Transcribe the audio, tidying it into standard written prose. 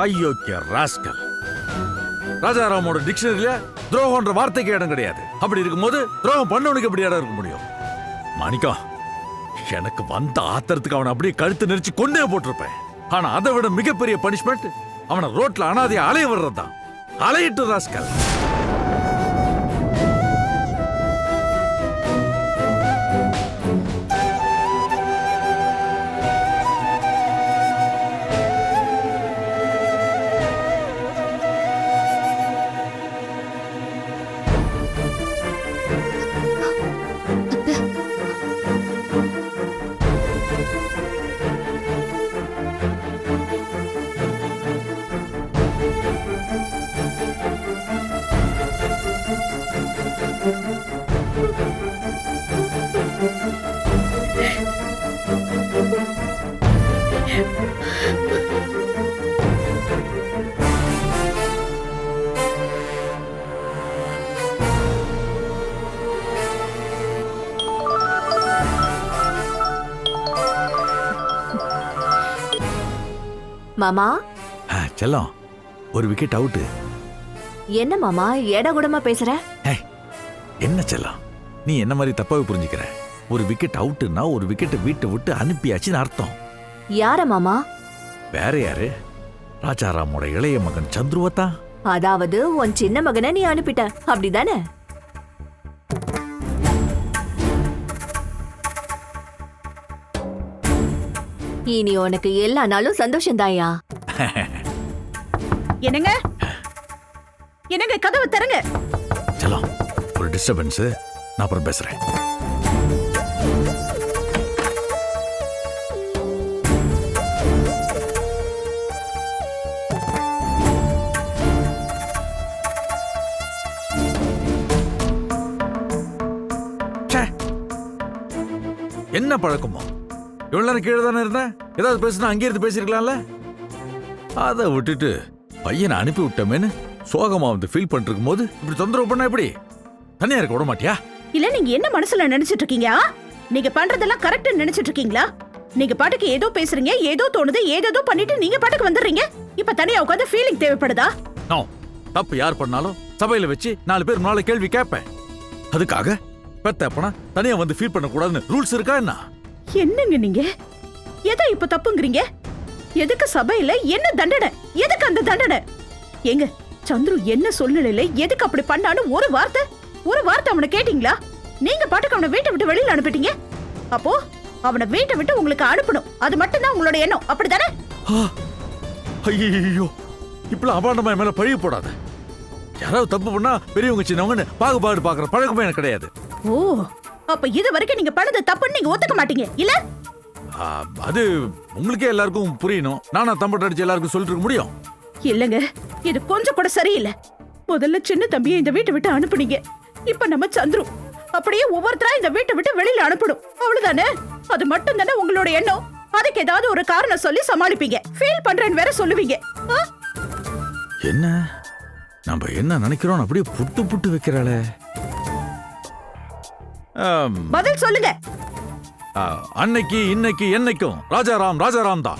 ஐயோ ராஸ்கல். ராஜாராமோட டிக்ஷனரியில துரோகம்ன்ற வார்த்தைக்கு இடம் கிடையாது. அப்படி இருக்கும்போது துரோகம் பண்ணவனுக்கு எப்படி இடம் இருக்க முடியும்? மாணிக்கம், எனக்கு வந்த ஆத்திரத்துக்கு அவனை அப்படியே கழுத்து நெரிச்சு கொண்டே போட்டிருப்பேன். ஆனா அதை விட மிகப்பெரிய பனிஷ்மெண்ட் அவனை ரோட்ல அனாதைய அலைய விடுறதுதான். அலையிட்டு ராஸ்கல். மாமா, செல்லம், ஒரு விக்கெட் அவுட். என்ன மாமா ஏடா கூடமா பேசுற? என்ன செல்லம், நீ என்ன மாதிரி தப்பாவே புரிஞ்சுக்கிற. ஒரு விக்கெட் அவுட்னா ஒரு விக்கெட் வீட்டை விட்டு அனுப்பியாச்சுன்னு அர்த்தம். யார மாமா? வேற யாரு? ராஜாராமோட இளைய மகன் சந்துருவத்தான். அதாவது உன் சின்ன மகனை நீ அனுப்பிட்ட, அப்படிதானே? இனி உனக்கு எல்லா நாளும் சந்தோஷம் தாயா. என்னங்க என்னங்க, கதவை தரங்க. செல்லம், ஒரு டிஸ்டர்பன்ஸ், நான் அப்புறம் பேசுறேன். என்ன பழக்கமோ? இவ்வளவு நேரம் கீழே தானே இருந்தேன். ஏதாவது பேசுனா அங்கே இருந்து பேசிருக்கலாம்ல. அதை விட்டுட்டு பையனை அனுப்பி விட்டமேன்னு சோகமா வந்து ஃபீல் பண்ணிருக்கும் போது இப்படி தொந்தரவு பண்ண எப்படி? தனியா இருக்க விட மாட்டியா? இல்ல, நீங்க என்ன மனசுல நினைச்சிட்டு இருக்கீங்க? நீங்க பண்றதெல்லாம் கரெக்ட் நினைச்சிட்டு இருக்கீங்களா? நீங்க பாட்டுக்கு ஏதோ பேசுறீங்க, ஏதோ தோணுது, ஏதோ பண்ணிட்டு நீங்க பாட்டுக்கு வந்துடுறீங்க. இப்ப தனியா உட்காந்து ஃபீலிங் தேவைப்படுதா? நோ, தப்பு யார் பண்ணாலும் சபையில வச்சு 4 பேர் 4 கேள்வி கேட்பேன். அதுக்காக பெத்த அப்பனா தனியா வந்து ஃபீல் பண்ண கூடாதுன்னு ரூல்ஸ் இருக்கா என்ன? என்னங்க நீங்க எதை இப்ப தப்புங்கிறீங்க? எதுக்கு சபையில என்ன தண்டனை? எதுக்கு அந்த தண்டனை? எங்க சந்துரு என்ன சூழ்நிலையில எதுக்கு அப்படி பண்ணான்னு ஒரு வார்த்தை அவனை கேட்டீங்களா? நீங்க பாட்டுக்கு அவனை வீட்டை விட்டு வெளியில அனுப்பிட்டீங்க. அப்போ அவனை வீட்டை விட்டு உங்களுக்கு அனுப்பணும், அது மட்டும் தான் உங்களோட எண்ணம், அப்படிதானே? ஐயோ, இப்பெல்லாம் அபாண்டமா மேல பழி போடாத. யாராவது தப்பு பண்ணா பெரியவங்க சின்னவங்க பாகுபாடு பாக்குற பழக்கமே எனக்கு கிடையாது. ஓ, அப்ப இது வரைக்கும் நீங்க பண்ணது தப்புன்னு நீங்க ஒத்துக்க மாட்டீங்க இல்ல? அது உங்களுக்கே எல்லாருக்கும் புரியணும். நானா தம்பட்ட அடிச்சு எல்லாருக்கும் சொல்லிட்டு இருக்க முடியும்? இல்லங்க, இது கொஞ்சம் கூட சரியில்லை. முதல்ல சின்ன தம்பியை இந்த வீட்டை விட்டு அனுப்புனீங்க. இப்ப நம்ம சந்துரு அப்படியே ஒவ்வொருத்தரா இந்த வீட்டை விட்டு வெளியில அனுப்பணும், அவ்வளவுதானே? அது மட்டும் தானே உங்களோட எண்ணம்? அதுக்கு ஏதாவது ஒரு காரணம் சொல்லி சமாளிப்பீங்க. ஃபீல் பண்றேன்னு வேற சொல்லுவீங்க. என்ன நம்ம என்ன நினைக்கிறோம் அப்படியே புட்டு புட்டு வைக்கிறாளே. பதில் சொல்லுங்க. அன்னைக்கு இன்னைக்கு என்னைக்கும் ராஜாராம் தான்.